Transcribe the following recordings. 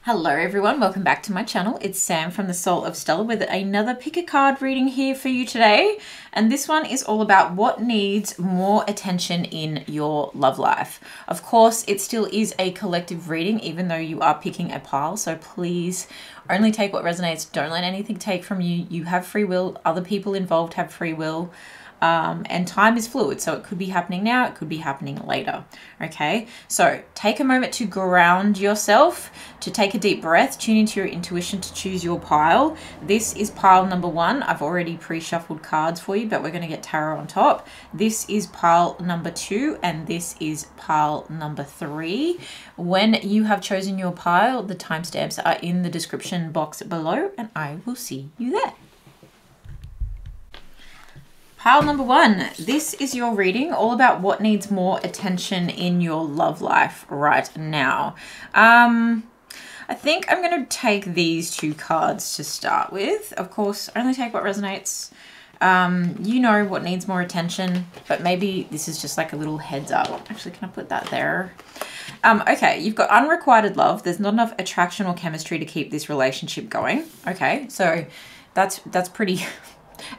Hello everyone, welcome back to my channel. It's Sam from the Soul of Stella with another pick a card reading here for you today. And this one is all about what needs more attention in your love life. Of course, it still is a collective reading, even though you are picking a pile. So please only take what resonates. Don't let anything take from you. You have free will. Other people involved have free will. And time is fluid, so it could be happening now, it could be happening later, okay? So take a moment to ground yourself, to take a deep breath, tune into your intuition to choose your pile. This is pile number 1. I've already pre-shuffled cards for you, but we're going to get tarot on top. This is pile number 2, and this is pile number 3. When you have chosen your pile, the timestamps are in the description box below, and I will see you there. Pile number 1, this is your reading all about what needs more attention in your love life right now. I think I'm going to take these 2 cards to start with. Of course, only take what resonates. You know what needs more attention, but maybe this is just like a little heads up. Actually, can I put that there? Okay, you've got unrequited love. There's not enough attraction or chemistry to keep this relationship going. Okay, so that's pretty...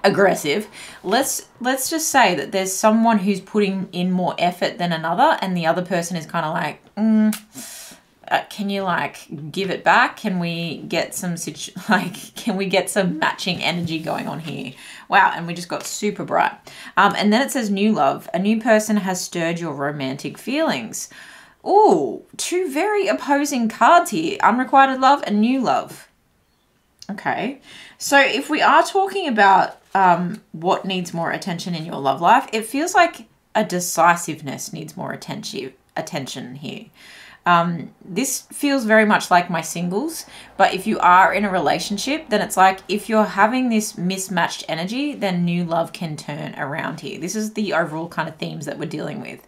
aggressive. Let's just say that there's someone who's putting in more effort than another, and the other person is kind of like, can you like give it back? Can we get some can we get some matching energy going on here? Wow, and we just got super bright. And then it says new love. A new person has stirred your romantic feelings. Ooh, 2 very opposing cards here. Unrequited love and new love. Okay, so if we are talking about what needs more attention in your love life, it feels like a decisiveness needs more attention here. This feels very much like my singles, but if you are in a relationship, then it's like if you're having this mismatched energy, then new love can turn around here. This is the overall kind of themes that we're dealing with.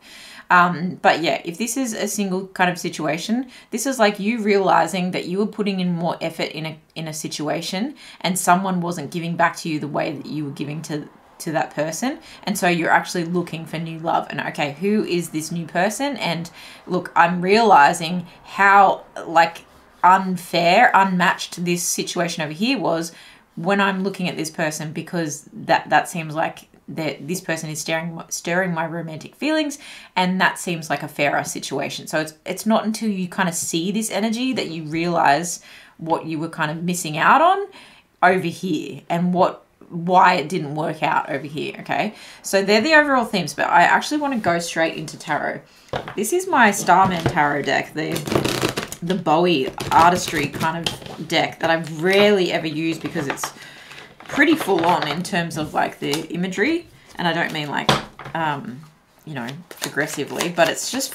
But yeah, if this is a single kind of situation, this is like you realizing that you were putting in more effort in a situation and someone wasn't giving back to you the way that you were giving to that person. And so you're actually looking for new love and okay, who is this new person? And look, I'm realizing how like unfair, unmatched this situation over here was when I'm looking at this person, because that seems like this person is stirring my romantic feelings, and that seems like a fairer situation. So it's not until you kind of see this energy that you realize what you were kind of missing out on over here and why it didn't work out over here. Okay, so they're the overall themes, but I actually want to go straight into tarot. This is my Starman tarot deck, the Bowie artistry kind of deck that I've rarely ever used because it's pretty full on in terms of like the imagery, and I don't mean like you know, aggressively, but it's just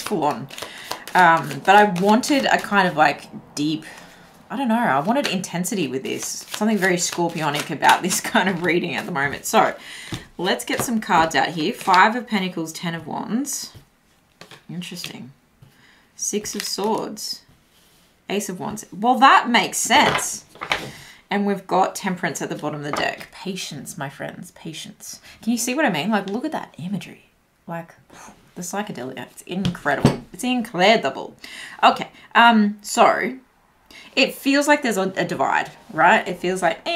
full on. But I wanted a kind of like deep, I don't know, I wanted intensity with this, something very scorpionic about this kind of reading at the moment. So let's get some cards out here. 5 of Pentacles, 10 of Wands, interesting. 6 of Swords, Ace of Wands. Well, that makes sense. And we've got Temperance at the bottom of the deck. Patience, my friends, patience. Can you see what I mean? Like, look at that imagery. Like, the psychedelia. It's incredible. It's incredible. Okay, so it feels like there's a divide, right? It feels like,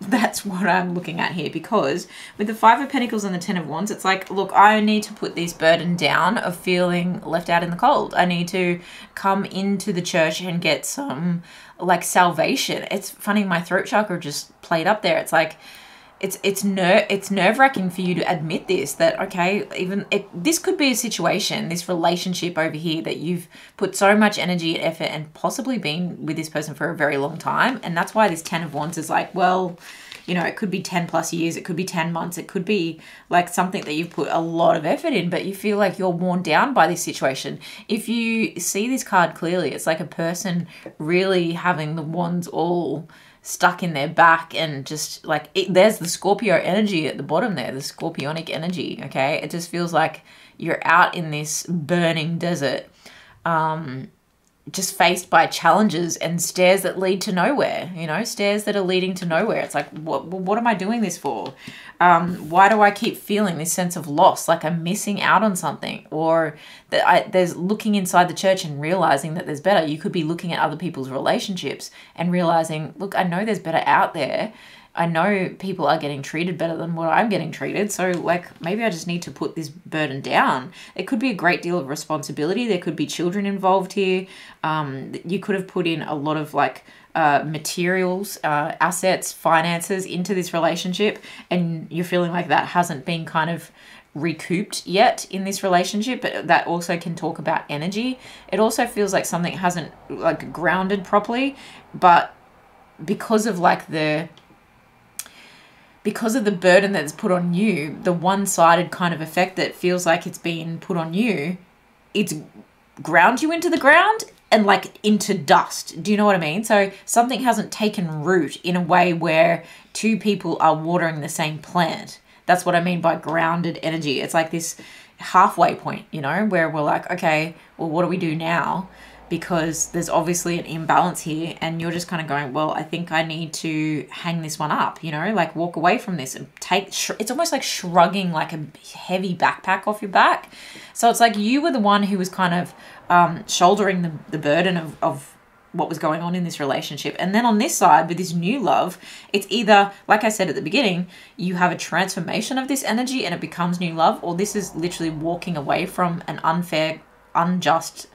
that's what I'm looking at here, because with the 5 of Pentacles and the 10 of Wands, it's like, look, I need to put this burden down of feeling left out in the cold. I need to come into the church and get some like salvation. It's funny, my throat chakra just played up there. It's like it's nerve-wracking for you to admit this, that okay, this could be a situation, this relationship over here, that you've put so much energy and effort and possibly been with this person for a very long time. And that's why this 10 of Wands is like, well, you know, it could be 10 plus years, it could be 10 months, it could be like something that you've put a lot of effort in, but you feel like you're worn down by this situation. If you see this card clearly, it's like a person really having the wands all stuck in their back, and just like there's the Scorpio energy at the bottom there, the scorpionic energy. Okay, it just feels like you're out in this burning desert, just faced by challenges and stairs that lead to nowhere, you know, stairs that are leading to nowhere. It's like, what am I doing this for? Why do I keep feeling this sense of loss, like I'm missing out on something? Or that there's looking inside the church and realizing that there's better. You could be looking at other people's relationships and realizing, look, I know there's better out there. I know people are getting treated better than what I'm getting treated. So like, maybe I just need to put this burden down. It could be a great deal of responsibility. There could be children involved here. You could have put in a lot of like materials, assets, finances into this relationship. And you're feeling like that hasn't been kind of recouped yet in this relationship, but that also can talk about energy. It also feels like something hasn't like grounded properly, but because of the burden that's put on you, the one-sided kind of effect that feels like it's been put on you, it's ground you into the ground and like into dust. Do you know what I mean? So something hasn't taken root in a way where two people are watering the same plant. That's what I mean by grounded energy. It's like this halfway point, you know, where we're like, okay, well, what do we do now? Because there's obviously an imbalance here, and you're just kind of going, well, I think I need to hang this one up, you know, like walk away from this and it's almost like shrugging like a heavy backpack off your back. So it's like you were the one who was kind of shouldering the burden of what was going on in this relationship. And then on this side, with this new love, it's either, like I said at the beginning, you have a transformation of this energy and it becomes new love, or this is literally walking away from an unfair, unjust,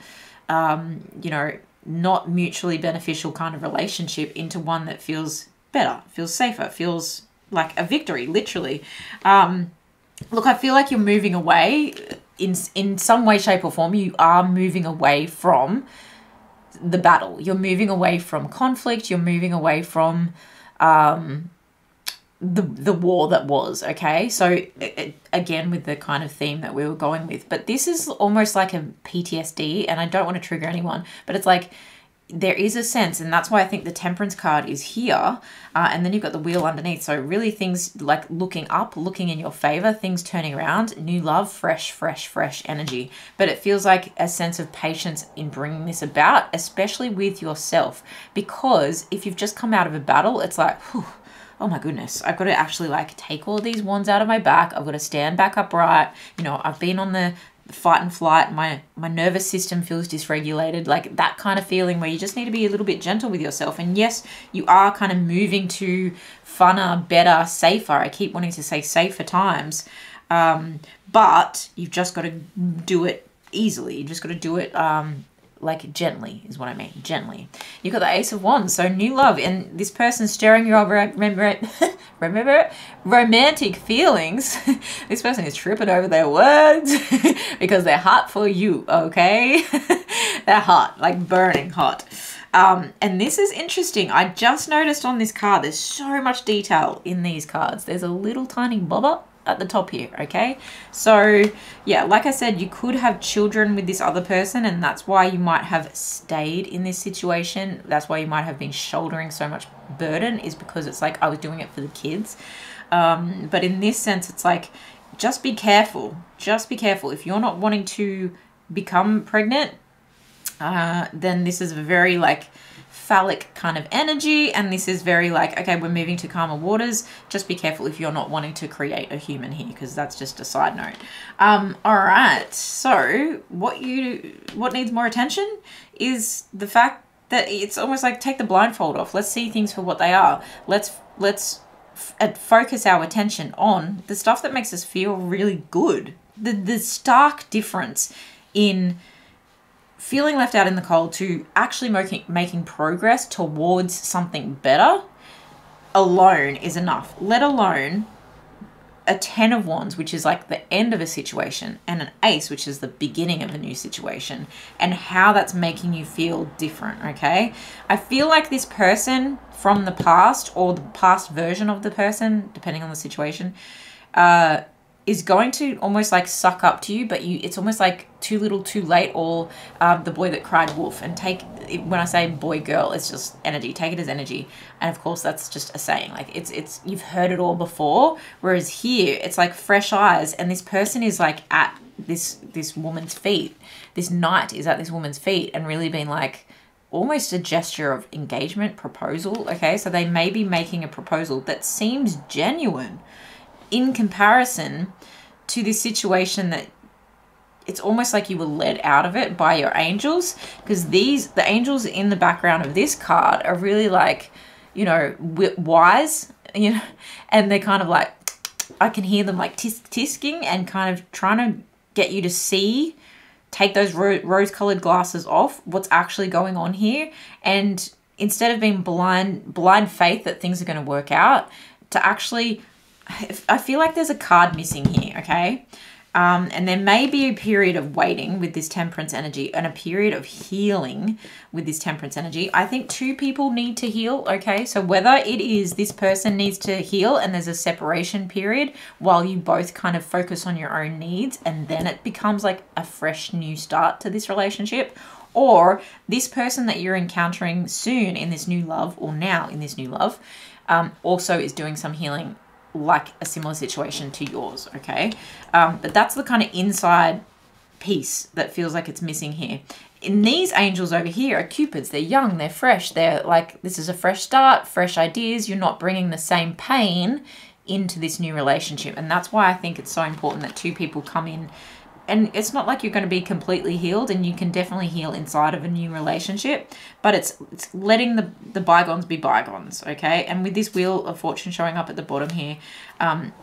you know, not mutually beneficial kind of relationship into one that feels better, feels safer, feels like a victory, literally. Look, I feel like you're moving away in some way, shape or form. You are moving away from the battle. You're moving away from conflict. You're moving away from the war that was, okay? So again, with the kind of theme that we were going with, but this is almost like a PTSD, and I don't want to trigger anyone, but it's like there is a sense, and that's why I think the Temperance card is here, and then you've got the wheel underneath. So really things like looking up, looking in your favor, things turning around, new love, fresh energy. But it feels like a sense of patience in bringing this about, especially with yourself, because if you've just come out of a battle, it's like, whew, oh my goodness, I've got to actually like take all these wands out of my back. I've got to stand back upright. You know, I've been on the fight and flight. My nervous system feels dysregulated, like that kind of feeling where you just need to be a little bit gentle with yourself. And yes, you are kind of moving to funner, better, safer. I keep wanting to say safer times. But you've just got to do it easily. You've just got to do it like gently is what I mean, gently. You've got the Ace of Wands, so new love, and this person's stirring your remember romantic feelings. This person is tripping over their words because they're hot for you, okay? They're hot, like burning hot. And this is interesting. I just noticed on this card, there's so much detail in these cards. There's a little tiny bobber at the top here, okay? So yeah, like I said, you could have children with this other person, and that's why you might have stayed in this situation. That's why you might have been shouldering so much burden, is because it's like, I was doing it for the kids. But in this sense, it's like, just be careful. Just be careful. If you're not wanting to become pregnant, then this is a very like phallic kind of energy, and this is very like, okay, we're moving to calmer waters. Just be careful if you're not wanting to create a human here, because that's just a side note. All right, so what needs more attention is the fact that it's almost like, take the blindfold off. Let's see things for what they are. Let's focus our attention on the stuff that makes us feel really good. The stark difference in feeling left out in the cold to actually making progress towards something better alone is enough. Let alone a 10 of Wands, which is like the end of a situation, and an Ace, which is the beginning of a new situation, and how that's making you feel different, okay? I feel like this person from the past, or the past version of the person, depending on the situation, is going to almost like suck up to you, but it's almost like too little too late, or the boy that cried wolf. And when I say boy girl, it's just energy. Take it as energy. And of course that's just a saying, like you've heard it all before, whereas here it's like fresh eyes, and this person is like at this woman's feet. This knight is at this woman's feet and really being like almost a gesture of engagement, proposal. Okay, so they may be making a proposal that seems genuine in comparison to this situation that it's almost like you were led out of it by your angels, because the angels in the background of this card are really like, you know, wise, you know, and they're kind of like, I can hear them like tisking and kind of trying to get you to see, take those rose-colored glasses off, what's actually going on here. And instead of being blind faith that things are going to work out, to actually, I feel like there's a card missing here, okay? And there may be a period of waiting with this temperance energy and a period of healing with this temperance energy. I think two people need to heal, okay? So whether it is this person needs to heal and there's a separation period while you both kind of focus on your own needs and then it becomes like a fresh new start to this relationship, or this person that you're encountering soon in this new love or now in this new love also is doing some healing like a similar situation to yours, okay? But that's the kind of inside piece that feels like it's missing here. In these angels over here are cupids. They're young, they're fresh, they're like, this is a fresh start, fresh ideas. You're not bringing the same pain into this new relationship. And that's why I think it's so important that two people come in. And it's not like you're going to be completely healed, and you can definitely heal inside of a new relationship, but it's letting the bygones be bygones, okay? And with this Wheel of Fortune showing up at the bottom here,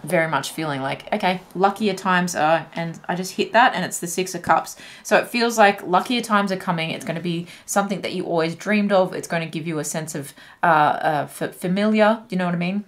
very much feeling like, okay, luckier times are, and I just hit that, and it's the Six of Cups. So it feels like luckier times are coming. It's going to be something that you always dreamed of. It's going to give you a sense of familiar, you know what I mean?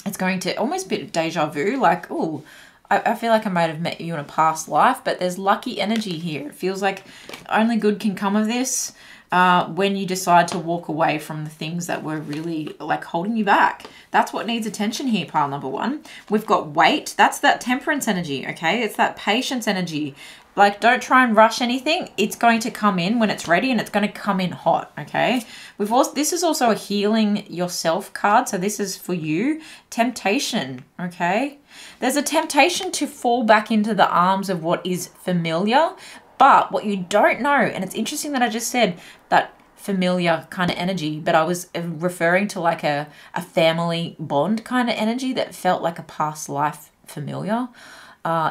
It's going to almost be deja vu, like, oh, I feel like I might have met you in a past life, but there's lucky energy here. It feels like only good can come of this when you decide to walk away from the things that were really like holding you back. That's what needs attention here, pile number one. We've got weight. That's that temperance energy, okay? It's that patience energy. Like, don't try and rush anything. It's going to come in when it's ready, and it's going to come in hot, okay? This is also a healing yourself card, so this is for you. Temptation, okay? There's a temptation to fall back into the arms of what is familiar, but what you don't know, and it's interesting that I just said that familiar kind of energy, but I was referring to like a family bond kind of energy that felt like a past life familiar.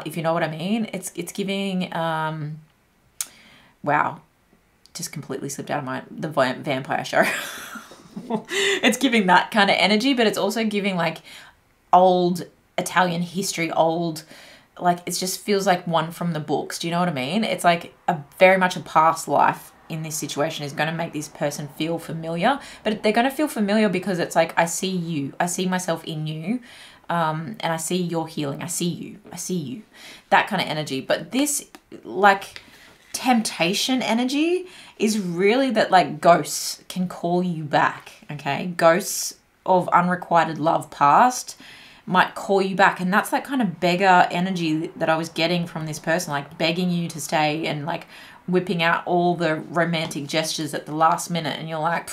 If you know what I mean. It's giving, wow, just completely slipped out of the vampire show. It's giving that kind of energy, but it's also giving like old Italian history, like it just feels like one from the books. Do you know what I mean? It's like very much a past life in this situation is going to make this person feel familiar, but they're going to feel familiar because it's like, I see you, I see myself in you. And I see your healing. I see you, that kind of energy. But this like temptation energy is really that like ghosts can call you back, okay? Ghosts of unrequited love past might call you back. And that's that kind of beggar energy that I was getting from this person, like begging you to stay and like whipping out all the romantic gestures at the last minute. And you're like,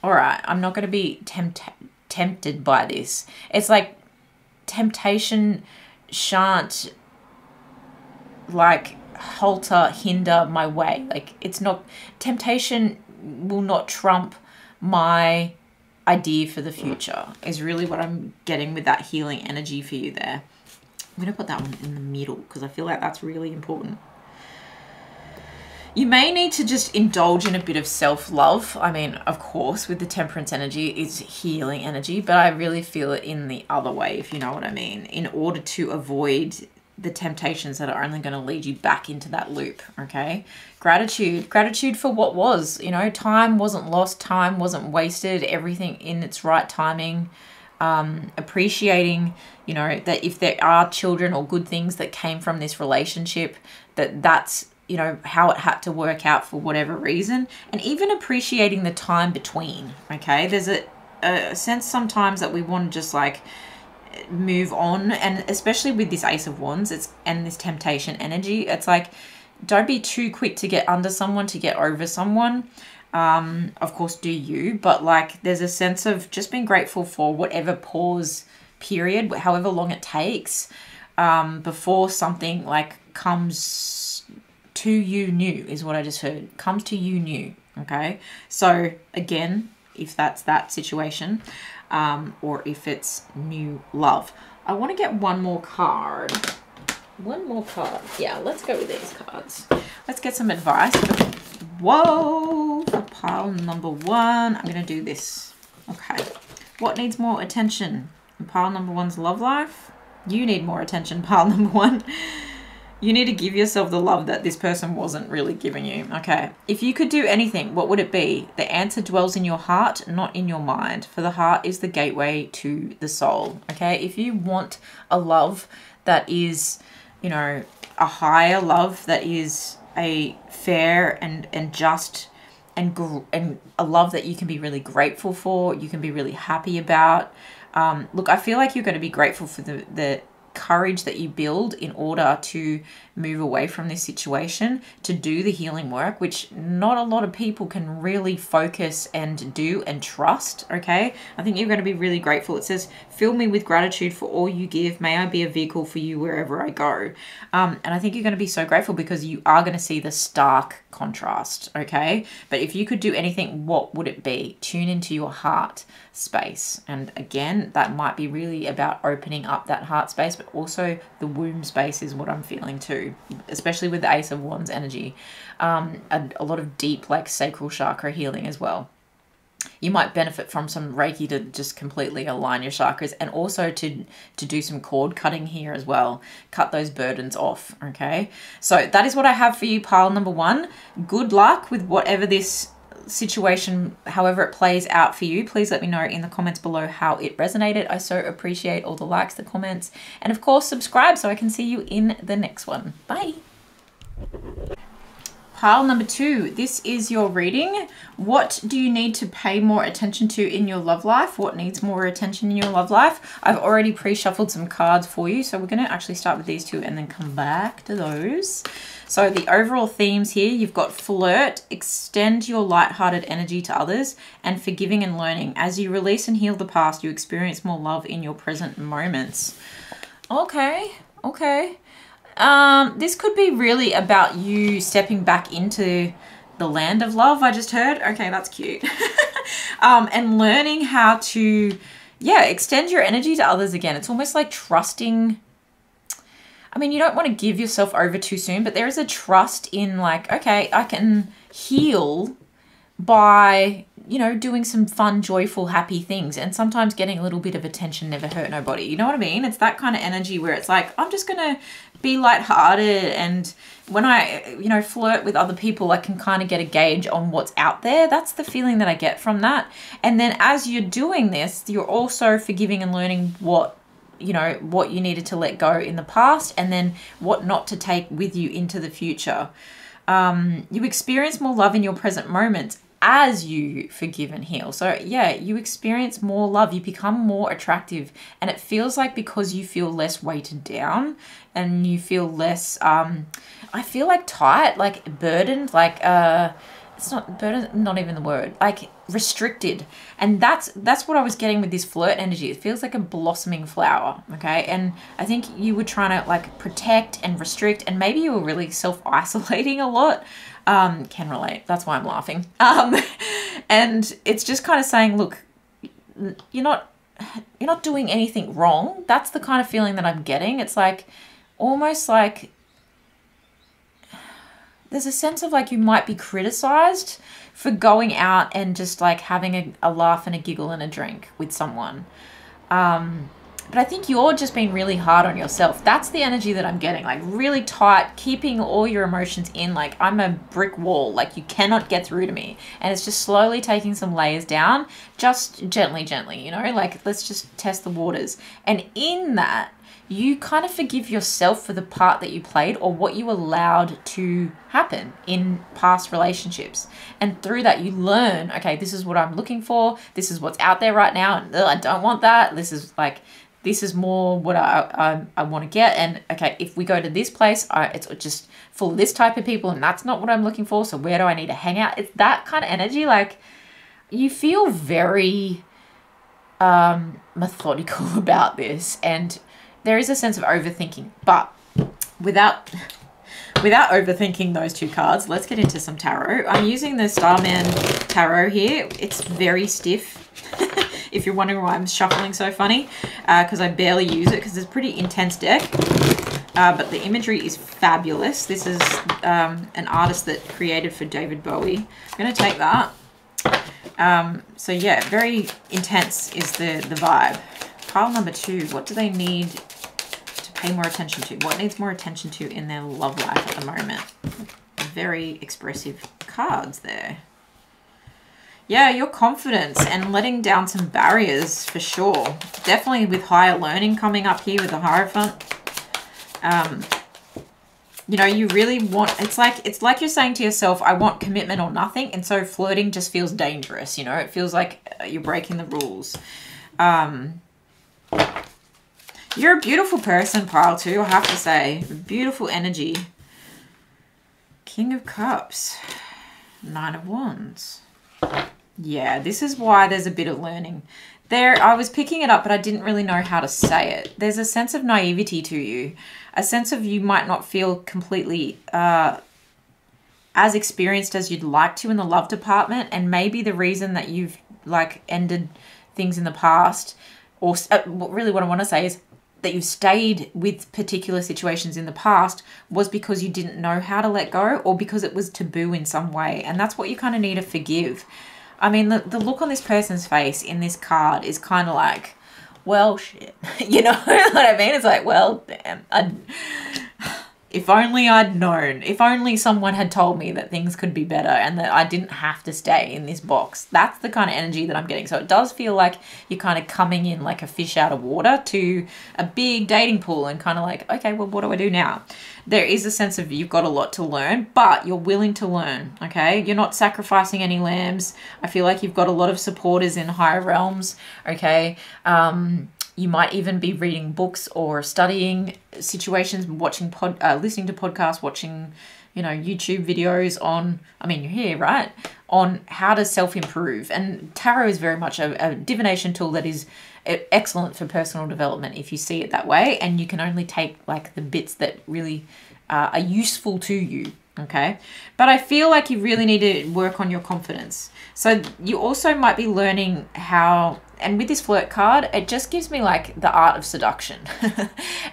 all right, I'm not going to be tempted by this. It's like temptation shan't like hinder my way. Like it's not, temptation will not trump my idea for the future is really what I'm getting with that healing energy for you there. I'm going to put that one in the middle because I feel like that's really important. You may need to just indulge in a bit of self-love. I mean, of course, with the temperance energy, it's healing energy, but I really feel it in the other way, if you know what I mean, in order to avoid the temptations that are only going to lead you back into that loop, okay? Gratitude for what was, you know, time wasn't lost, time wasn't wasted, everything in its right timing. Appreciating, you know, that if there are children or good things that came from this relationship, that's, you know, how it had to work out for whatever reason, and even appreciating the time between, okay? There's a sense sometimes that we want to just like move on, and especially with this Ace of Wands and this temptation energy, it's like, don't be too quick to get under someone, to get over someone. Of course, do you, but like there's a sense of just being grateful for whatever pause period, however long it takes, before something like comes to you new, is what I just heard. Comes to you new. Okay. So again, if that's that situation, or if it's new love, I want to get one more card. One more card. Yeah, let's go with these cards. Let's get some advice. Whoa, for pile number one, I'm going to do this. Okay. What needs more attention? In pile number one's love life. You need more attention, pile number one. You need to give yourself the love that this person wasn't really giving you. Okay. If you could do anything, what would it be? The answer dwells in your heart, not in your mind. For the heart is the gateway to the soul. Okay. If you want a love that is, you know, a higher love, that is a fair and just and a love that you can be really grateful for, you can be really happy about. Look, I feel like you're going to be grateful for the courage that you build in order to move away from this situation, to do the healing work, which not a lot of people can really focus and do and trust. Okay. I think you're going to be really grateful. It says, fill me with gratitude for all you give. May I be a vehicle for you wherever I go. And I think you're going to be so grateful because you are going to see the stark contrast. Okay. But if you could do anything, what would it be? Tune into your heart space. And again, that might be really about opening up that heart space, but also the womb space is what I'm feeling too, especially with the Ace of Wands energy. A lot of deep, like, sacral chakra healing as well. You might benefit from some Reiki to just completely align your chakras, and also to do some cord cutting here as well. Cut those burdens off, okay? So that is what I have for you, pile number one. Good luck with whatever this situation, however it plays out for you. Please let me know in the comments below how it resonated. I so appreciate all the likes, the comments, and of course subscribe so I can see you in the next one. Bye. Pile number two, this is your reading. What do you need to pay more attention to in your love life? What needs more attention in your love life? I've already pre-shuffled some cards for you, so we're going to actually start with these two and then come back to those. So the overall themes here, you've got flirt, extend your light-hearted energy to others, and forgiving and learning. As you release and heal the past, you experience more love in your present moments. Okay, okay. This could be really about you stepping back into the land of love, I just heard. Okay, that's cute. And learning how to, yeah, extend your energy to others again. It's almost like trusting. I mean, you don't want to give yourself over too soon, but there is a trust in, like, okay, I can heal by, you know, doing some fun, joyful, happy things. And sometimes getting a little bit of attention never hurt nobody. You know what I mean? It's that kind of energy where it's like, I'm just going to be lighthearted. And when I, you know, flirt with other people, I can kind of get a gauge on what's out there. That's the feeling that I get from that. And then as you're doing this, you're also forgiving and learning what, you know, what you needed to let go in the past, and then what not to take with you into the future. You experience more love in your present moments as you forgive and heal. So yeah, you experience more love, you become more attractive, and it feels like because you feel less weighted down and you feel less, I feel like tight, like burdened, like, it's not burden, not even the word, like restricted. And that's what I was getting with this flirt energy. It feels like a blossoming flower. Okay. And I think you were trying to, like, protect and restrict, and maybe you were really self-isolating a lot. Can relate. That's why I'm laughing. And it's just kind of saying, look, you're not doing anything wrong. That's the kind of feeling that I'm getting. It's like, almost like, there's a sense of like you might be criticized for going out and just like having a laugh and a giggle and a drink with someone. But I think you're just being really hard on yourself. That's the energy that I'm getting, like really tight, keeping all your emotions in. Like, I'm a brick wall, like you cannot get through to me. And it's just slowly taking some layers down, just gently, you know, like let's just test the waters. And in that, you kind of forgive yourself for the part that you played or what you allowed to happen in past relationships. And through that, you learn, okay, this is what I'm looking for. This is what's out there right now. And I don't want that. This is more what I want to get. And okay, if we go to this place, it's just full of this type of people, and that's not what I'm looking for. So where do I need to hang out? It's that kind of energy. Like, you feel very methodical about this, and there is a sense of overthinking, but without overthinking those two cards, let's get into some tarot. I'm using the Starman tarot here. It's very stiff. If you're wondering why I'm shuffling so funny, because I barely use it because it's a pretty intense deck. But the imagery is fabulous. This is an artist that created for David Bowie. I'm going to take that. So yeah, very intense is the vibe. Pile number 2, what do they need to pay more attention to? What needs more attention to in their love life at the moment? Very expressive cards there. Yeah, your confidence and letting down some barriers for sure. Definitely with higher learning coming up here with the Hierophant. You know, you really want, it's like you're saying to yourself, I want commitment or nothing. And so flirting just feels dangerous. You know, it feels like you're breaking the rules. You're a beautiful person, Pile 2, I have to say. Beautiful energy. King of Cups. 9 of Wands. Yeah, this is why there's a bit of learning. There, I was picking it up, but I didn't really know how to say it. There's a sense of naivety to you. A sense of you might not feel completely as experienced as you'd like to in the love department. And maybe the reason that you've, like, ended things in the past, or really what I want to say is that you stayed with particular situations in the past was because you didn't know how to let go, or because it was taboo in some way. And that's what you kind of need to forgive. I mean, the look on this person's face in this card is kind of like, well, shit. You know what I mean? It's like, well, damn. If only I'd known. If only someone had told me that things could be better and that I didn't have to stay in this box. That's the kind of energy that I'm getting. So it does feel like you're kind of coming in like a fish out of water to a big dating pool and kind of like, okay, well, what do I do now? There is a sense of you've got a lot to learn, but you're willing to learn, okay? You're not sacrificing any lambs. I feel like you've got a lot of supporters in higher realms, okay? You might even be reading books or studying situations, watching listening to podcasts, watching, you know, YouTube videos on, I mean, you're here, right? On how to self-improve. And tarot is very much a divination tool that is excellent for personal development if you see it that way. And you can only take like the bits that really are useful to you, okay? But I feel like you really need to work on your confidence. So you also might be learning how, and with this flirt card, it just gives me like the art of seduction.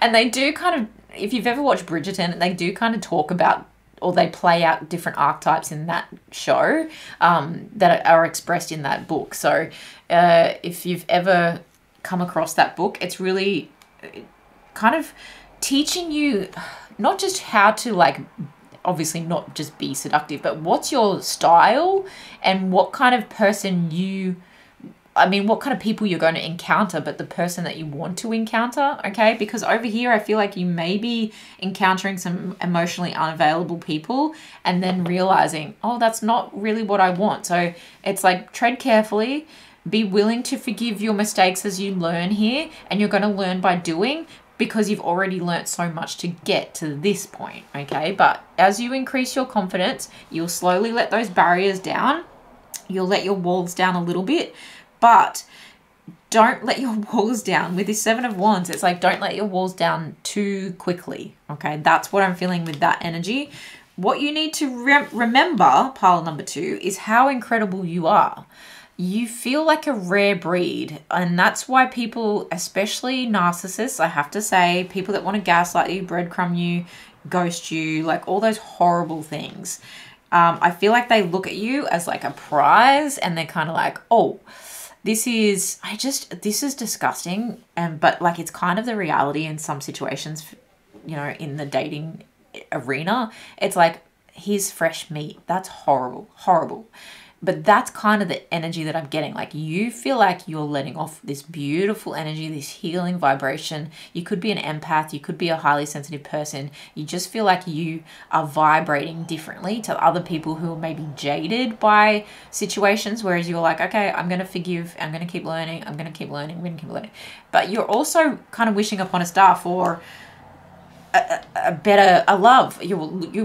And they do kind of, if you've ever watched Bridgerton, they do kind of talk about, or they play out different archetypes in that show that are expressed in that book. So if you've ever come across that book, it's really kind of teaching you not just how to like, obviously not just be seductive, but what's your style and what kind of person what kind of people you're going to encounter, but the person that you want to encounter, okay? Because over here, I feel like you may be encountering some emotionally unavailable people and then realizing, oh, that's not really what I want. So it's like tread carefully, be willing to forgive your mistakes as you learn here, and you're going to learn by doing, because you've already learnt so much to get to this point, okay? But as you increase your confidence, you'll slowly let those barriers down. You'll let your walls down a little bit, but don't let your walls down. With this 7 of Wands, it's like, don't let your walls down too quickly, okay? That's what I'm feeling with that energy. What you need to remember, pile number 2, is how incredible you are. You feel like a rare breed, and that's why people, especially narcissists, I have to say, people that want to gaslight you, breadcrumb you, ghost you, like all those horrible things, I feel like they look at you as like a prize, and they're kind of like, oh, this is disgusting. But like, it's kind of the reality in some situations, you know, in the dating arena. It's like, here's fresh meat. That's horrible, horrible. But that's kind of the energy that I'm getting. Like, you feel like you're letting off this beautiful energy, this healing vibration. You could be an empath. You could be a highly sensitive person. You just feel like you are vibrating differently to other people who are maybe jaded by situations. Whereas you're like, okay, I'm going to forgive. I'm going to keep learning. I'm going to keep learning. I'm going to keep learning. But you're also kind of wishing upon a star for a love. You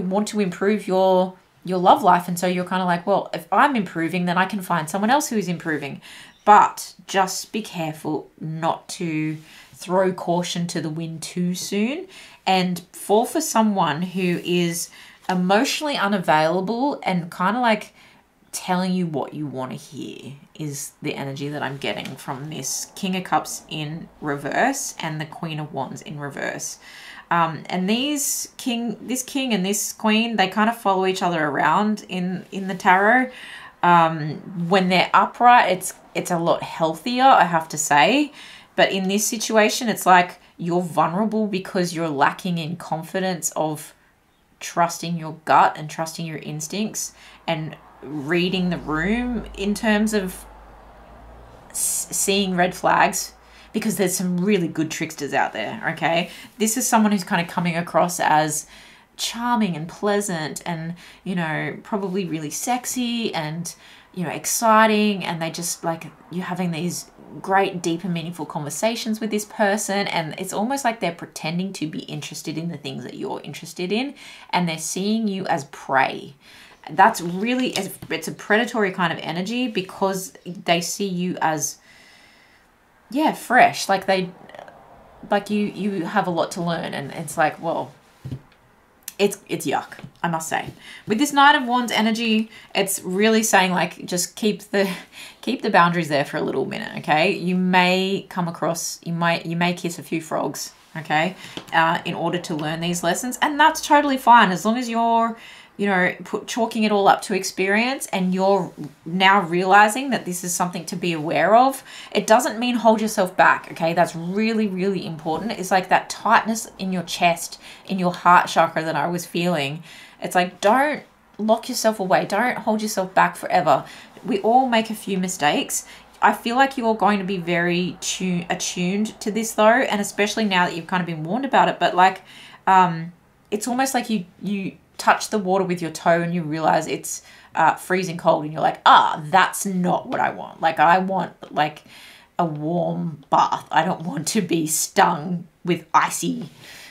want to improve your love life, and so you're kind of like, well, if I'm improving, then I can find someone else who's improving. But just be careful not to throw caution to the wind too soon and fall for someone who is emotionally unavailable and kind of like telling you what you want to hear is the energy that I'm getting from this King of Cups in reverse and the Queen of Wands in reverse. And this king and this queen, they kind of follow each other around in the tarot. When they're upright, it's a lot healthier, I have to say. But in this situation, it's like you're vulnerable because you're lacking in confidence of trusting your gut and trusting your instincts and reading the room in terms of seeing red flags, because there's some really good tricksters out there, okay? This is someone who's kind of coming across as charming and pleasant and, you know, probably really sexy and, you know, exciting, and they just like, you're having these great, deep and meaningful conversations with this person, and it's almost like they're pretending to be interested in the things that you're interested in, and they're seeing you as prey. That's really, it's a predatory kind of energy because they see you as, yeah, fresh. Like you have a lot to learn, and it's like, well, it's yuck, I must say. With this Knight of Wands energy, it's really saying like, just keep the boundaries there for a little minute, okay? You may come across, you may kiss a few frogs, okay, in order to learn these lessons, and that's totally fine as long as you're, you know, chalking it all up to experience and you're now realizing that this is something to be aware of. It doesn't mean hold yourself back, okay? That's really, really important. It's like that tightness in your chest, in your heart chakra that I was feeling. It's like, don't lock yourself away. Don't hold yourself back forever. We all make a few mistakes. I feel like you're going to be very attuned to this though, and especially now that you've kind of been warned about it, but like, it's almost like you touch the water with your toe and you realize it's freezing cold, and you're like, that's not what I want. Like, I want like a warm bath. I don't want to be stung with icy,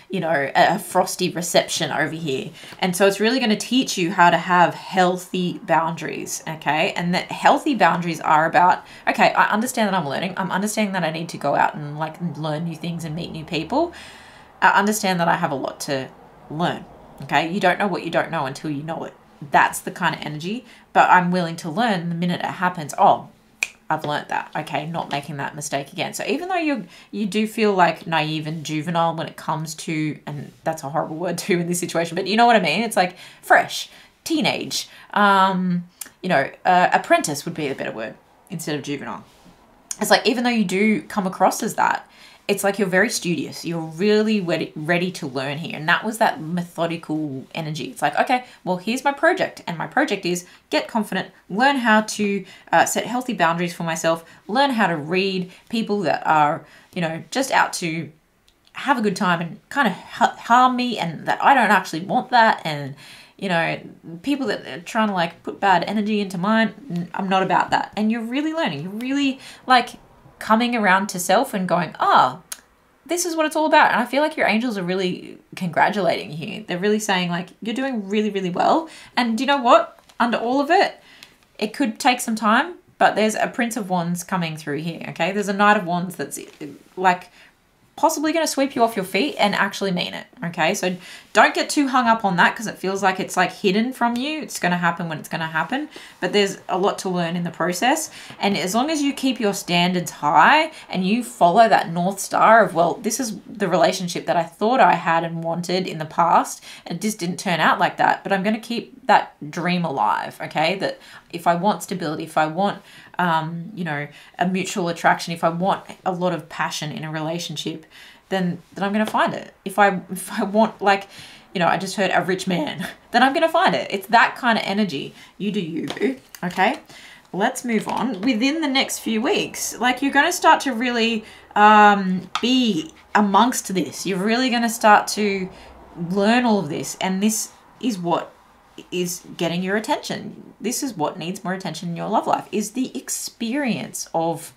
you know, a frosty reception over here. And so it's really going to teach you how to have healthy boundaries, okay? And that healthy boundaries are about, okay, I understand that I'm learning. I'm understanding that I need to go out and like learn new things and meet new people. I understand that I have a lot to learn. Okay, you don't know what you don't know until you know it. That's the kind of energy, but I'm willing to learn the minute it happens. Oh, I've learned that. Okay, not making that mistake again. So even though you do feel like naive and juvenile when it comes to, and that's a horrible word too in this situation, but you know what I mean? It's like fresh, teenage, you know, apprentice would be a better word instead of juvenile. It's like, even though you do come across as that, it's like you're very studious. You're really ready to learn here. And that was that methodical energy. It's like, okay, well, here's my project. And my project is get confident, learn how to set healthy boundaries for myself, learn how to read people that are, you know, just out to have a good time and kind of harm me, and that I don't actually want that. And, you know, people that are trying to like put bad energy into mine, I'm not about that. And you're really learning. You're really like coming around to self and going, this is what it's all about. And I feel like your angels are really congratulating you here. They're really saying like, you're doing really, really well. And do you know what? Under all of it, it could take some time, but there's a Prince of Wands coming through here, okay? There's a Knight of Wands that's like possibly going to sweep you off your feet and actually mean it, okay? So don't get too hung up on that, because it feels like it's like hidden from you. It's going to happen when it's going to happen, but there's a lot to learn in the process. And as long as you keep your standards high and you follow that North Star of, well, this is the relationship that I thought I had and wanted in the past, and it just didn't turn out like that, but I'm going to keep that dream alive, okay? That if I want stability, if I want you know, a mutual attraction, if I want a lot of passion in a relationship, then I'm going to find it. If I want, like, you know, I just heard a rich man, then I'm going to find it. It's that kind of energy. You do you, boo. Okay, let's move on. Within the next few weeks, like, you're going to start to really be amongst this. You're really going to start to learn all of this, and this is what is getting your attention. This is what needs more attention in your love life, is the experience of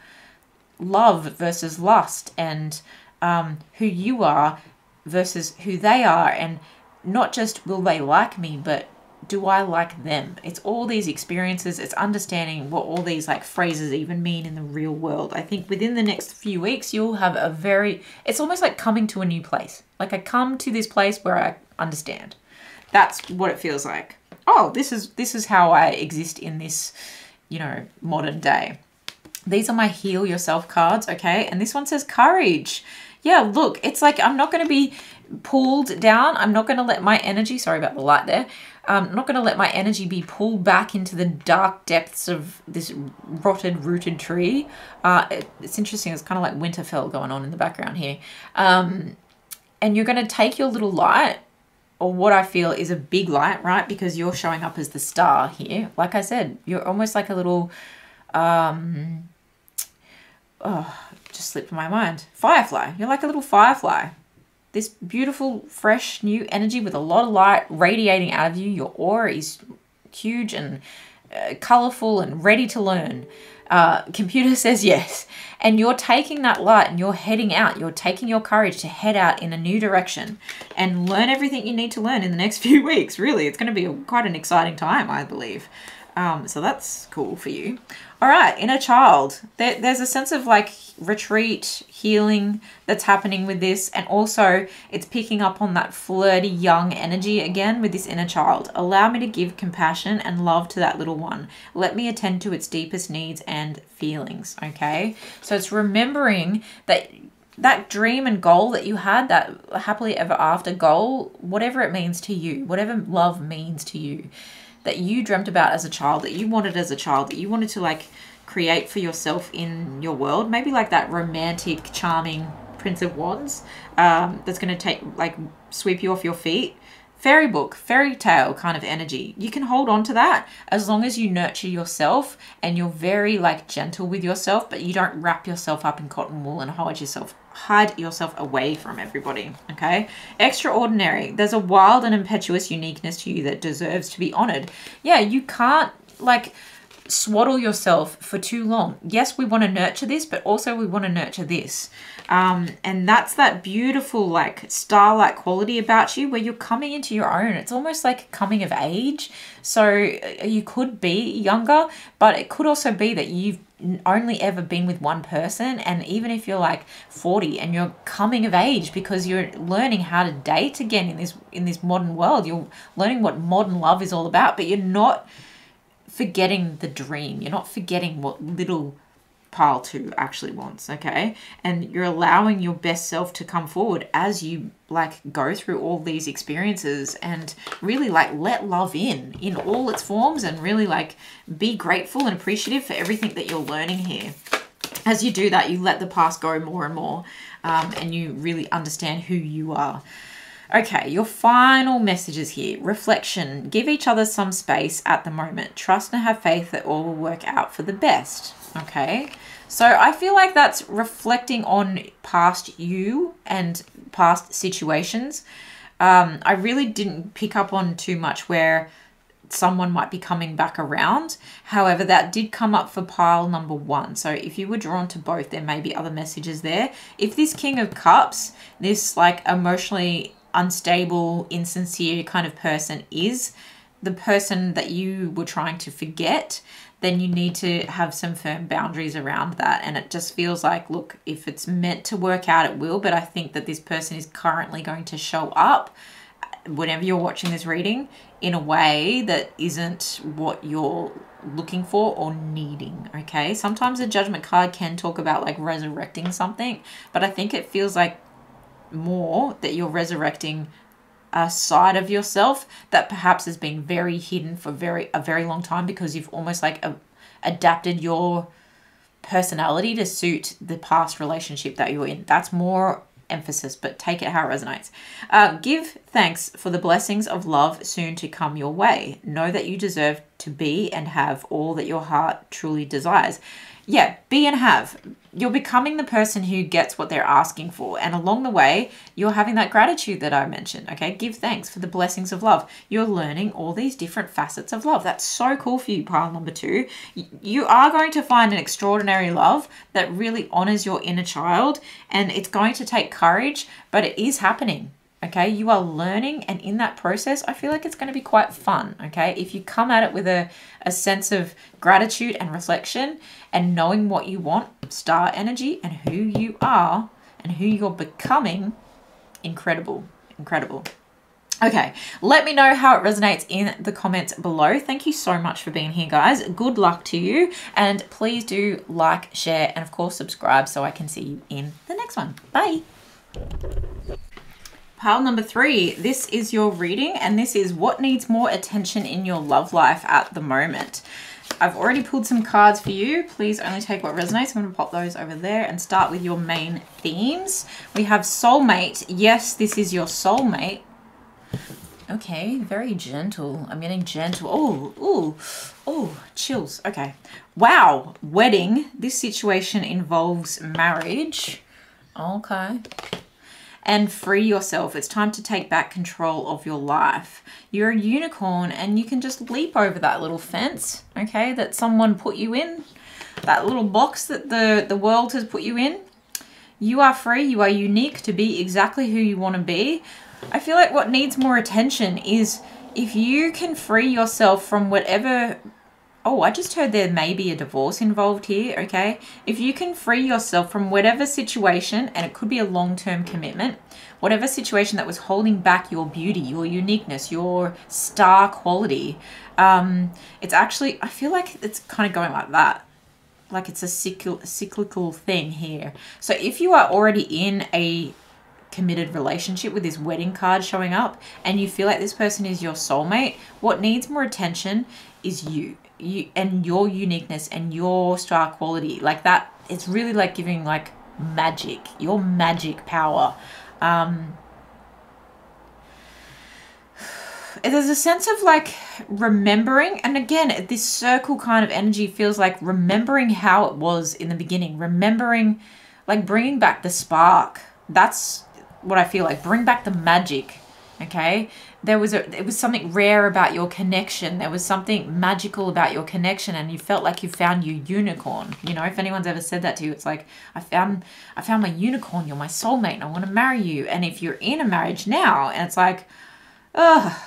love versus lust, and who you are versus who they are, and not just will they like me, but do I like them? It's all these experiences. It's understanding what all these like phrases even mean in the real world. I think within the next few weeks, you'll have a very, it's almost like coming to a new place. Like I come to this place where I understand. That's what it feels like. Oh, this is how I exist in this, you know, modern day. These are my heal yourself cards, okay? And this one says courage. Yeah, look, it's like I'm not going to be pulled down. I'm not going to let my energy, sorry about the light there. I'm not going to let my energy be pulled back into the dark depths of this rotted, rooted tree. It's interesting. It's kind of like Winterfell going on in the background here. And you're going to take your little light, or what I feel is a big light, right? Because you're showing up as the star here. Like I said, you're almost like a little, just slipped my mind. Firefly. You're like a little firefly. This beautiful, fresh, new energy with a lot of light radiating out of you. Your aura is huge and colorful and ready to learn. Computer says yes. And you're taking that light and you're heading out. You're taking your courage to head out in a new direction and learn everything you need to learn in the next few weeks. Really, it's going to be quite an exciting time, I believe. So that's cool for you. All right, inner child. There's a sense of like retreat, healing that's happening with this. And also it's picking up on that flirty young energy again with this inner child. Allow me to give compassion and love to that little one. Let me attend to its deepest needs and feelings, okay? So it's remembering that dream and goal that you had, that happily ever after goal, whatever it means to you, whatever love means to you, that you dreamt about as a child, that you wanted as a child, that you wanted to like create for yourself in your world. Maybe like that romantic, charming Prince of Wands that's going to sweep you off your feet. Fairy book, fairy tale kind of energy. You can hold on to that as long as you nurture yourself and you're very like gentle with yourself, but you don't wrap yourself up in cotton wool and hide yourself away from everybody, okay? Extraordinary. There's a wild and impetuous uniqueness to you that deserves to be honored. Yeah, you can't like swaddle yourself for too long. Yes, we want to nurture this, but also we want to nurture this. And that's that beautiful like star-like quality about you where you're coming into your own. It's almost like coming of age. So you could be younger, but it could also be that you've only ever been with one person. And even if you're like 40 and you're coming of age because you're learning how to date again in this modern world, you're learning what modern love is all about, but you're not forgetting the dream. You're not forgetting what little pile 2 actually wants, okay? And you're allowing your best self to come forward as you like go through all these experiences and really like let love in all its forms and really like be grateful and appreciative for everything that you're learning here. As you do that, you let the past go more and more, and you really understand who you are. Okay, your final messages here. Reflection. Give each other some space at the moment. Trust and have faith that all will work out for the best. Okay, so I feel like that's reflecting on past you and past situations. I really didn't pick up on too much where someone might be coming back around. However, that did come up for pile number 1. So if you were drawn to both, there may be other messages there. If this King of Cups, this like emotionally unstable, insincere kind of person is the person that you were trying to forget, then you need to have some firm boundaries around that. And it just feels like, look, if it's meant to work out, it will. But I think that this person is currently going to show up whenever you're watching this reading in a way that isn't what you're looking for or needing, okay? Sometimes the Judgment card can talk about like resurrecting something, but I think it feels like more that you're resurrecting a side of yourself that perhaps has been very hidden for a very long time because you've almost like adapted your personality to suit the past relationship that you're in. That's more emphasis, but take it how it resonates. Give thanks for the blessings of love soon to come your way. Know that you deserve to be and have all that your heart truly desires. Yeah, be and have. You're becoming the person who gets what they're asking for. And along the way, you're having that gratitude that I mentioned, okay? Give thanks for the blessings of love. You're learning all these different facets of love. That's so cool for you, pile number 2. You are going to find an extraordinary love that really honors your inner child. And it's going to take courage, but it is happening. Okay, you are learning, and in that process, I feel like it's going to be quite fun. Okay, if you come at it with a sense of gratitude and reflection and knowing what you want, star energy, and who you are and who you're becoming, incredible, incredible. Okay, let me know how it resonates in the comments below. Thank you so much for being here, guys. Good luck to you, and please do like, share, and of course subscribe so I can see you in the next one. Bye. Pile number 3, this is your reading, and this is what needs more attention in your love life at the moment. I've already pulled some cards for you. Please only take what resonates. I'm going to pop those over there and start with your main themes. We have soulmate. Yes, this is your soulmate. Okay, very gentle. I'm getting gentle. Oh, chills. Okay. Wow. Wedding. This situation involves marriage. Okay. And free yourself. It's time to take back control of your life. You're a unicorn and you can just leap over that little fence, okay, that someone put you in, that little box that the world has put you in. You are free. You are unique to be exactly who you want to be. I feel like what needs more attention is if you can free yourself from whatever... Oh, I just heard there may be a divorce involved here, okay? If you can free yourself from whatever situation, and it could be a long-term commitment, whatever situation that was holding back your beauty, your uniqueness, your star quality, it's actually, I feel like it's kind of going like that. Like it's a cyclical thing here. So if you are already in a committed relationship with this wedding card showing up, and you feel like this person is your soulmate, what needs more attention is you and your uniqueness and your star quality. Like that, it's really like giving like magic, your magic power. There's a sense of like remembering, and again, this circle kind of energy feels like remembering how it was in the beginning, remembering, like bringing back the spark. That's what I feel like. Bring back the magic. Okay, it was something rare about your connection. There was something magical about your connection, and you felt like you found your unicorn. You know, if anyone's ever said that to you, it's like, I found my unicorn. You're my soulmate, and I want to marry you. And if you're in a marriage now, and it's like, ugh,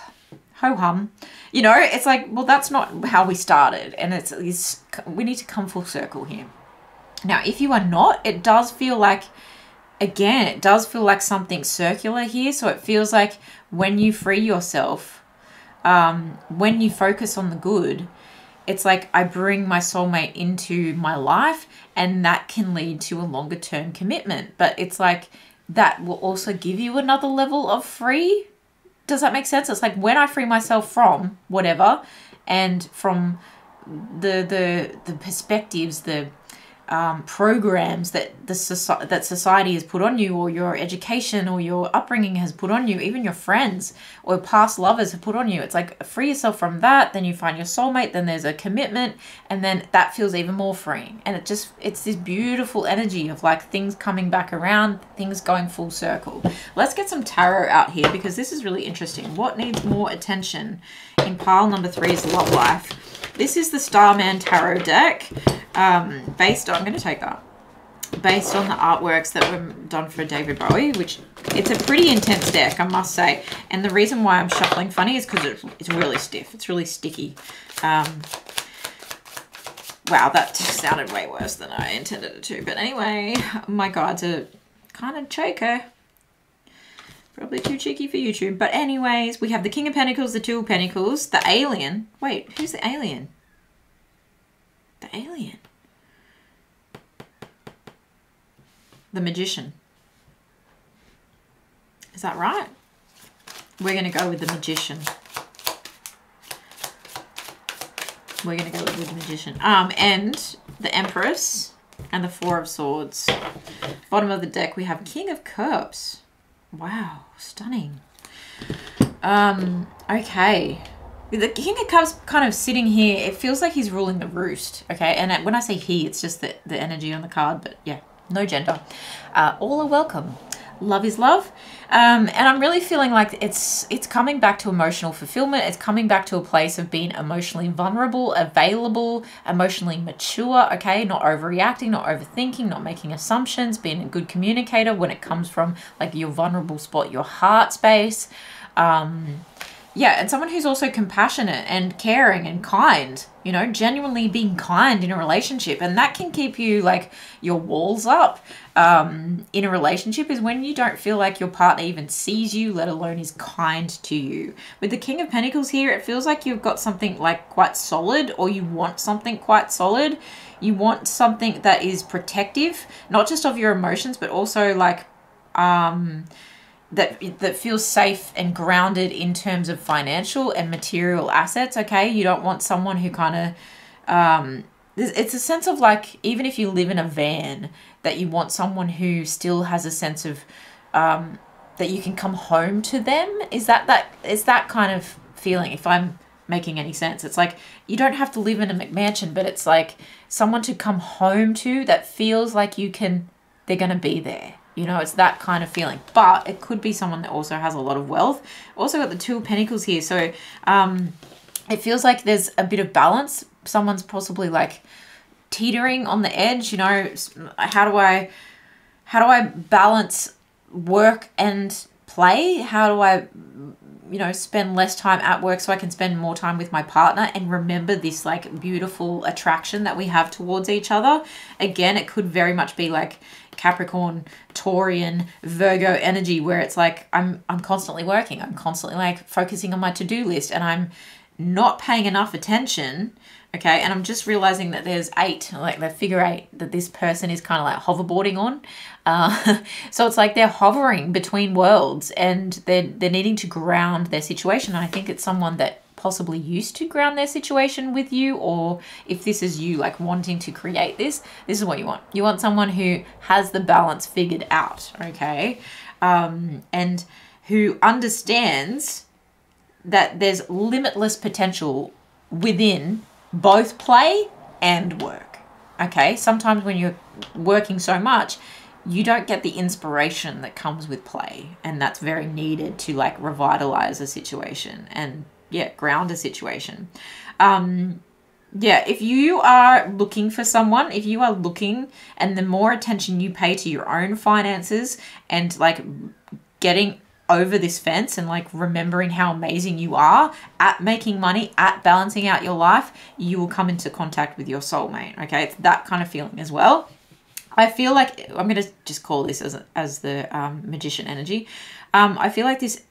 ho hum, you know, it's like, well, that's not how we started, and we need to come full circle here. Now, if you are not, it does feel like, again, it does feel like something circular here. So it feels like when you free yourself, when you focus on the good, it's like I bring my soulmate into my life, and that can lead to a longer term commitment. But it's like that will also give you another level of free. Does that make sense? It's like when I free myself from whatever, and from the perspectives, the programs that that society has put on you, or your education or your upbringing has put on you, even your friends or past lovers have put on you. It's like free yourself from that, then you find your soulmate, then there's a commitment, and then that feels even more freeing. And it's this beautiful energy of like things coming back around, things going full circle. Let's get some tarot out here because this is really interesting. What needs more attention in pile number 3's love life? This is the Starman Tarot deck, based on, I'm going to take that, based on the artworks that were done for David Bowie, which it's a pretty intense deck, I must say. And the reason why I'm shuffling funny is because it's really stiff. It's really sticky. Wow, that sounded way worse than I intended it to. But anyway, my cards are kind of choker. Probably too cheeky for YouTube. But anyways, we have the King of Pentacles, the Two of Pentacles, the Alien. Wait, who's the Alien? The Alien. The Magician. Is that right? We're going to go with the Magician. We're going to go with the Magician. And the Empress and the Four of Swords. Bottom of the deck, we have King of Cups. Wow, stunning. Okay. The King of Cups kind of sitting here, it feels like he's ruling the roost, okay? And when I say he, it's just the energy on the card, but yeah, no gender. All are welcome. love is love. And I'm really feeling like it's coming back to emotional fulfillment. It's coming back to a place of being emotionally vulnerable, available, emotionally mature, okay? Not overreacting, not overthinking, not making assumptions, being a good communicator when it comes from like your vulnerable spot, your heart space. Yeah, and someone who's also compassionate and caring and kind, you know, genuinely being kind in a relationship. And that can keep you like your walls up in a relationship, is when you don't feel like your partner even sees you, let alone is kind to you. With the King of Pentacles here, it feels like you've got something like quite solid, or you want something quite solid. You want something that is protective, not just of your emotions, but also like that feels safe and grounded in terms of financial and material assets, okay? You don't want someone who kind of, it's a sense of like, even if you live in a van, that you want someone who still has a sense of, that you can come home to them. Is that kind of feeling, if I'm making any sense? It's like, you don't have to live in a McMansion, but it's like someone to come home to that feels like they're going to be there. You know, it's that kind of feeling. But it could be someone that also has a lot of wealth. Also got the Two of Pentacles here. So it feels like there's a bit of balance. Someone's possibly like teetering on the edge. You know, how do I balance work and play? How do I, you know, spend less time at work so I can spend more time with my partner and remember this like beautiful attraction that we have towards each other? Again, it could very much be like Capricorn, Taurian, Virgo energy, where it's like I'm constantly working. I'm constantly like focusing on my to-do list, and I'm not paying enough attention. Okay, and I'm just realizing that there's 8, like the figure 8, that this person is kind of like hoverboarding on. So it's like they're hovering between worlds, and they're needing to ground their situation. And I think it's someone that possibly used to ground their situation with you, or if this is you like wanting to create this is what you want. You want someone who has the balance figured out, okay? And who understands that there's limitless potential within both play and work, okay? Sometimes when you're working so much, you don't get the inspiration that comes with play, and that's very needed to like revitalize a situation and ground a situation. If you are looking for someone, if you are looking, and the more attention you pay to your own finances and like getting over this fence and like remembering how amazing you are at making money, at balancing out your life, you will come into contact with your soulmate, okay? It's that kind of feeling as well. I feel like, I'm going to just call this as the magician energy. I feel like this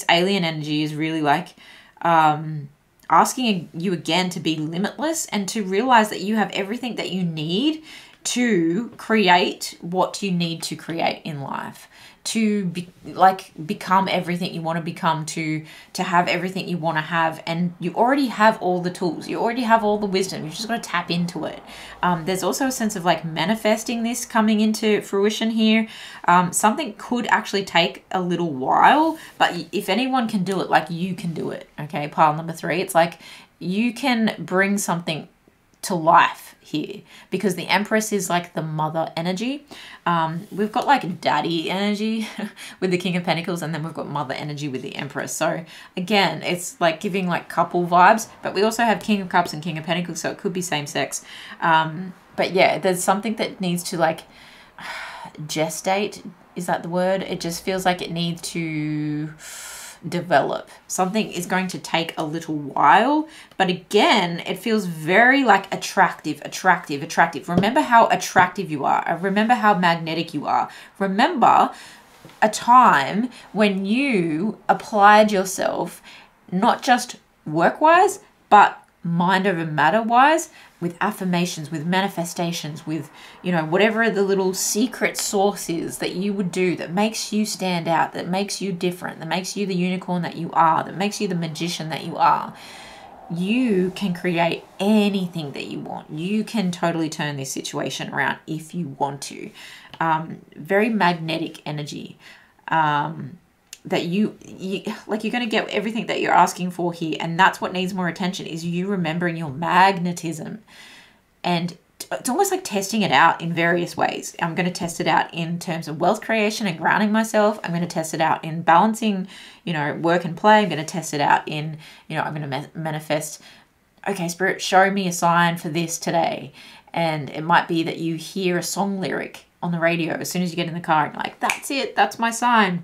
alien energy is really like asking you again to be limitless and to realize that you have everything that you need to create what you need to create in life, to become everything you want to become, to have everything you want to have. And you already have all the tools, you already have all the wisdom, you just got to tap into it. There's also a sense of like manifesting this coming into fruition here. Something could actually take a little while, but if anyone can do it, like you can do it, okay? Pile number 3, it's like you can bring something to life here, because the Empress is like the mother energy. We've got like daddy energy with the King of Pentacles, and then we've got mother energy with the Empress. So again, it's like giving like couple vibes, but we also have King of Cups and King of Pentacles, so it could be same sex. But yeah, there's something that needs to like gestate. Is that the word? It just feels like it needs to develop. Something is going to take a little while, but again, it feels very like attractive. Remember how attractive you are. Remember how magnetic you are. Remember a time when you applied yourself, not just work-wise, but mind over matter-wise, with affirmations, with manifestations, with, you know, whatever the little secret source is that you would do that makes you stand out, that makes you different, that makes you the unicorn that you are, that makes you the magician that you are. You can create anything that you want. You can totally turn this situation around if you want to. Very magnetic energy. That you like, you're going to get everything that you're asking for here, and that's what needs more attention, is you remembering your magnetism and it's almost like testing it out in various ways. I'm going to test it out in terms of wealth creation and grounding myself. I'm going to test it out in balancing, you know, work and play. I'm going to test it out in, you know, I'm going to manifest, okay, Spirit, show me a sign for this today. And it might be that you hear a song lyric on the radio as soon as you get in the car and you're like, that's it, that's my sign.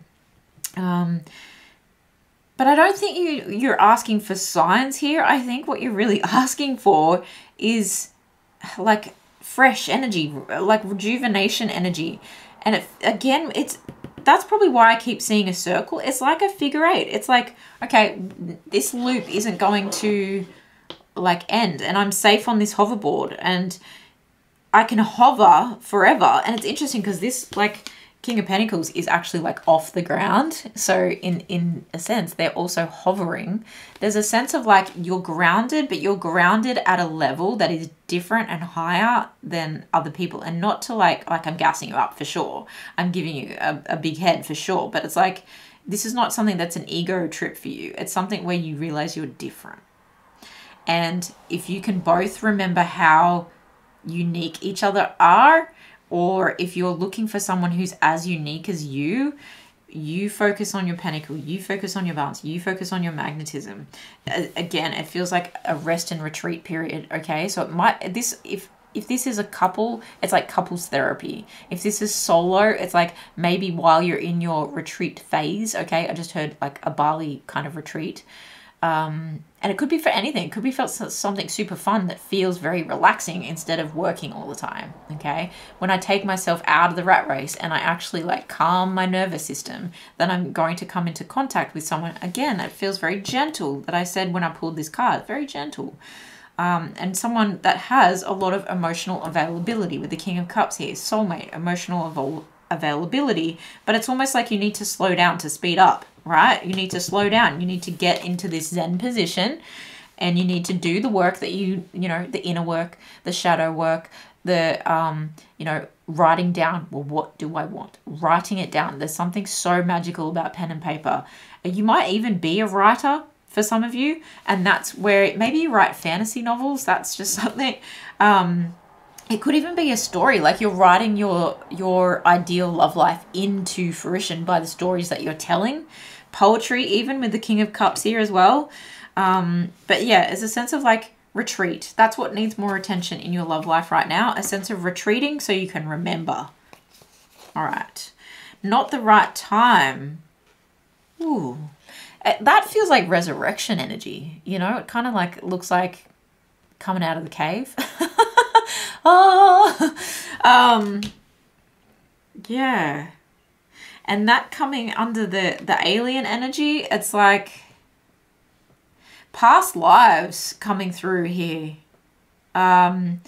But I don't think you're asking for signs here. I think what you're really asking for is like fresh energy, like rejuvenation energy. And that's probably why I keep seeing a circle. It's like a figure eight. It's like, okay, this loop isn't going to like end, and I'm safe on this hoverboard and I can hover forever. And it's interesting because this like King of Pentacles is actually like off the ground. So in a sense, they're also hovering. There's a sense of like you're grounded, but you're grounded at a level that is different and higher than other people. And not to like I'm gassing you up for sure. I'm giving you a big head for sure. But it's like, this is not something that's an ego trip for you. It's something where you realize you're different. And if you can both remember how unique each other are, or if you're looking for someone who's as unique as you focus on your pentacle, you focus on your balance, you focus on your magnetism. Again, it feels like a rest and retreat period, okay? So it might, if this is a couple, it's like couples therapy. If this is solo, it's like maybe while you're in your retreat phase, okay? I just heard like a Bali kind of retreat. And it could be for anything. It could be for something super fun that feels very relaxing instead of working all the time, okay? When I take myself out of the rat race and I actually like calm my nervous system, then I'm going to come into contact with someone. Again, it feels very gentle, that I said when I pulled this card, very gentle. And someone that has a lot of emotional availability with the King of Cups here, soulmate, emotional availability, but it's almost like you need to slow down to speed up, right? You need to slow down. You need to get into this Zen position, and you need to do the work that you know, the inner work, the shadow work, the, you know, writing down, well, what do I want? Writing it down. There's something so magical about pen and paper. You might even be a writer for some of you, and that's where maybe you write fantasy novels. That's just something, it could even be a story, like you're writing your ideal love life into fruition by the stories that you're telling. Poetry, even with the King of Cups here as well. But yeah, it's a sense of like retreat. That's what needs more attention in your love life right now. A sense of retreating so you can remember. All right. Not the right time. Ooh. That feels like resurrection energy. You know, it kind of like looks like coming out of the cave. Oh, yeah. And that coming under the alien energy, it's like past lives coming through here. And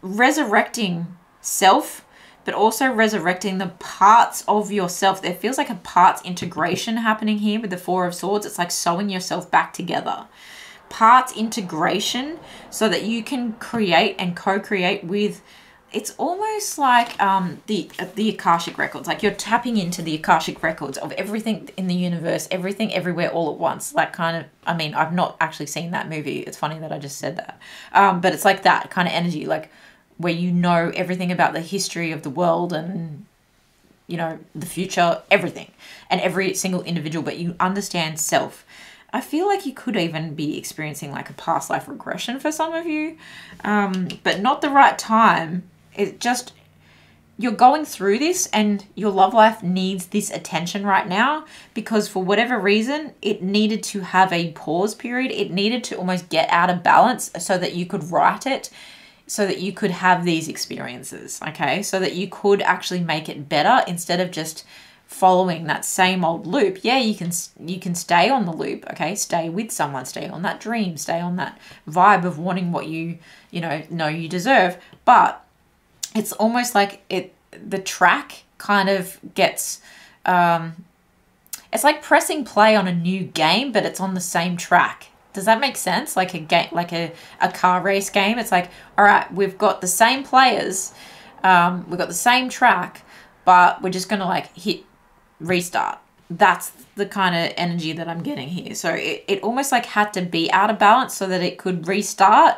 resurrecting self, but also resurrecting the parts of yourself. There feels like a parts integration happening here with the Four of Swords. It's like sewing yourself back together. Parts integration so that you can create and co-create with, it's almost like the Akashic records, like you're tapping into the Akashic records of everything in the universe, everything everywhere all at once. Like kind of, I mean, I've not actually seen that movie. It's funny that I just said that. But it's like that kind of energy, like where you know everything about the history of the world and, you know, the future, everything, and every single individual, but you understand self. I feel like you could even be experiencing like a past life regression for some of you, but not the right time. It just, you're going through this and your love life needs this attention right now because for whatever reason, it needed to have a pause period. It needed to almost get out of balance so that you could write it, so that you could have these experiences, okay? So that you could actually make it better instead of just following that same old loop. Yeah, you can stay on the loop, okay? Stay with someone, stay on that dream, stay on that vibe of wanting what you know you deserve. But it's almost like the track kind of gets, it's like pressing play on a new game, but it's on the same track. Does that make sense? Like a game, like a car race game. It's like, all right, we've got the same players, we've got the same track, but we're just going to like hit restart. That's the kind of energy that I'm getting here. So it almost like had to be out of balance so that it could restart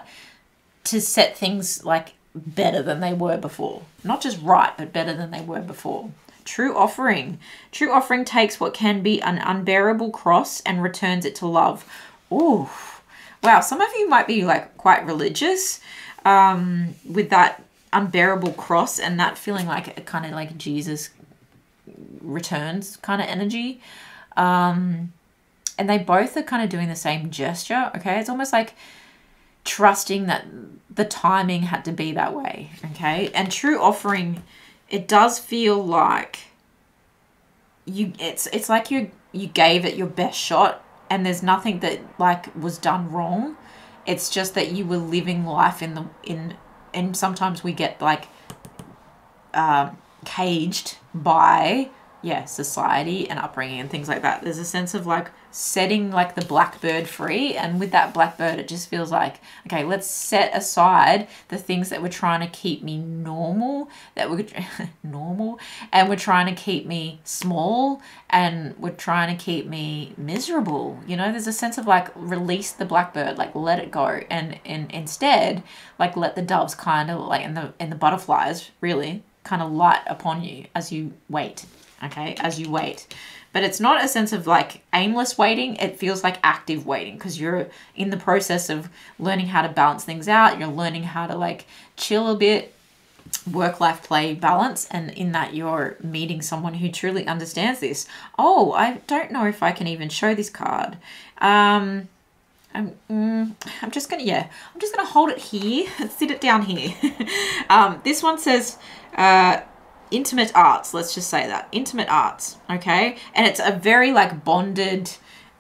to set things like better than they were before. Not just right, but better than they were before. True offering. True offering takes what can be an unbearable cross and returns it to love. Ooh. Wow, some of you might be like quite religious with that unbearable cross and that feeling like a kind of like Jesus returns kind of energy. And they both are kind of doing the same gesture, okay? It's almost like trusting that the timing had to be that way, okay? And true offering, it does feel like it's like you gave it your best shot and there's nothing that like was done wrong. It's just that you were living life and sometimes we get like caged by society and upbringing and things like that. There's a sense of like setting like the blackbird free, and with that blackbird it just feels like, okay, let's set aside the things that were trying to keep me normal, and we're trying to keep me small, and we're trying to keep me miserable. You know, there's a sense of like release the blackbird, like let it go, and instead like let the doves kind of like and the butterflies really kind of light upon you as you wait. Okay, as you wait. But it's not a sense of like aimless waiting. It feels like active waiting because you're in the process of learning how to balance things out. You're learning how to like chill a bit, work, life, play, balance. And in that you're meeting someone who truly understands this. Oh, I don't know if I can even show this card. I'm just gonna hold it here, sit it down here. This one says, intimate arts, let's just say that. Intimate arts, okay? And it's a very like bonded,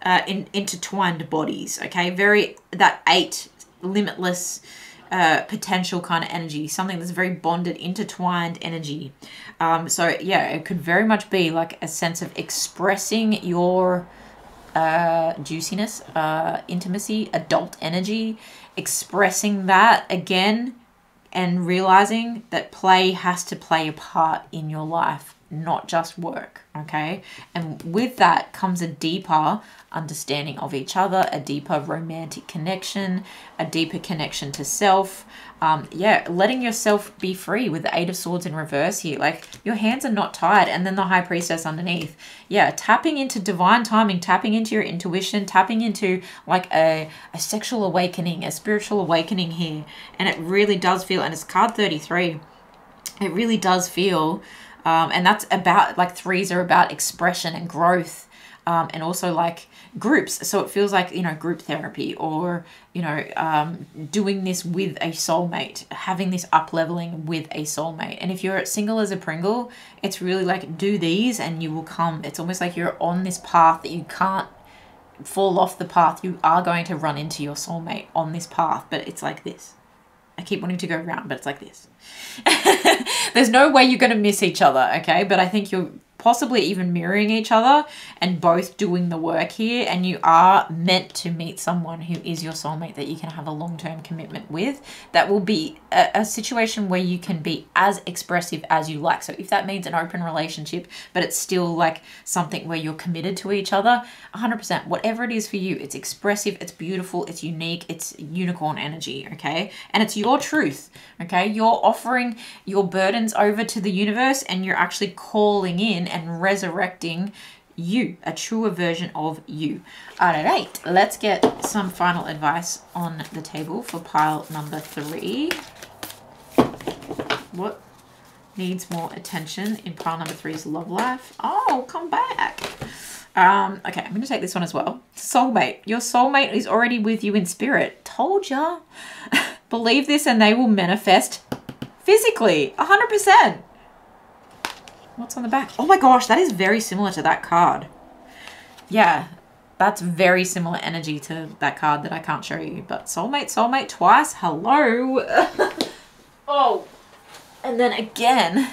intertwined bodies, okay? Very, that 8, limitless, potential kind of energy. Something that's very bonded, intertwined energy. So yeah, it could very much be like a sense of expressing your juiciness, intimacy, adult energy, expressing that again, and realizing that play has to play a part in your life, not just work, okay? And with that comes a deeper understanding of each other, a deeper romantic connection, a deeper connection to self. Letting yourself be free with the 8 of Swords in reverse here. Like your hands are not tied, and then the High Priestess underneath. Yeah, tapping into divine timing, tapping into your intuition, tapping into like a sexual awakening, a spiritual awakening here. And it really does feel, and it's card 33, it really does feel, and that's about, like 3s are about expression and growth, and also like groups. So it feels like, you know, group therapy, or, you know, doing this with a soulmate, having this up leveling with a soulmate. And if you're single as a Pringle, it's really like do these and you will come. It's almost like you're on this path that you can't fall off the path. You are going to run into your soulmate on this path, but it's like this. I keep wanting to go around, but it's like this. There's no way you're going to miss each other, okay? But I think you're possibly even mirroring each other and both doing the work here, and you are meant to meet someone who is your soulmate that you can have a long-term commitment with. That will be a situation where you can be as expressive as you like. So if that means an open relationship, but it's still like something where you're committed to each other, 100%, whatever it is for you, it's expressive, it's beautiful, it's unique, it's unicorn energy, okay? And it's your truth, okay? You're offering your burdens over to the universe, and you're actually calling in and resurrecting you, a truer version of you. All right, let's get some final advice on the table for pile number 3. What needs more attention in pile number 3's love life? Oh, come back. Okay, I'm going to take this one as well. Soulmate. Your soulmate is already with you in spirit. Told ya. Believe this and they will manifest physically. 100%. What's on the back? Oh my gosh, that is very similar to that card. Yeah, that's very similar energy to that card that I can't show you. But soulmate twice. Hello. Oh, and then again,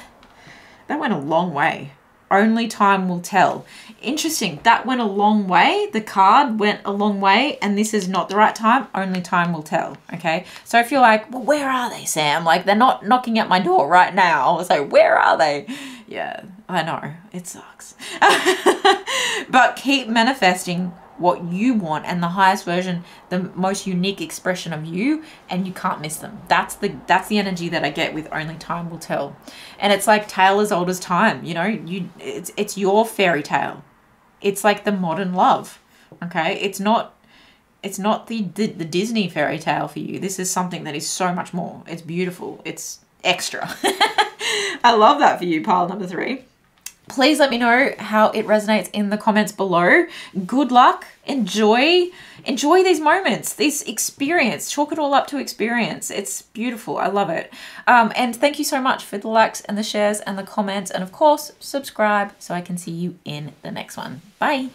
that went a long way. Only time will tell. Interesting. That went a long way. The card went a long way, and this is not the right time. Only time will tell. Okay. So if you're like, well, where are they, Sam? Like, they're not knocking at my door right now. So where are they? Yeah, I know. It sucks. But keep manifesting what you want and the highest version, the most unique expression of you, and you can't miss them. That's the energy that I get with Only Time Will Tell. And it's like tale as old as time, you know, it's your fairy tale. It's like the modern love. Okay? It's not the Disney fairy tale for you. This is something that is so much more. It's beautiful. It's extra. I love that for you, pile number 3. Please let me know how it resonates in the comments below. Good luck. Enjoy these moments, this experience. Chalk it all up to experience. It's beautiful. I love it. And thank you so much for the likes and the shares and the comments. And of course, subscribe so I can see you in the next one. Bye.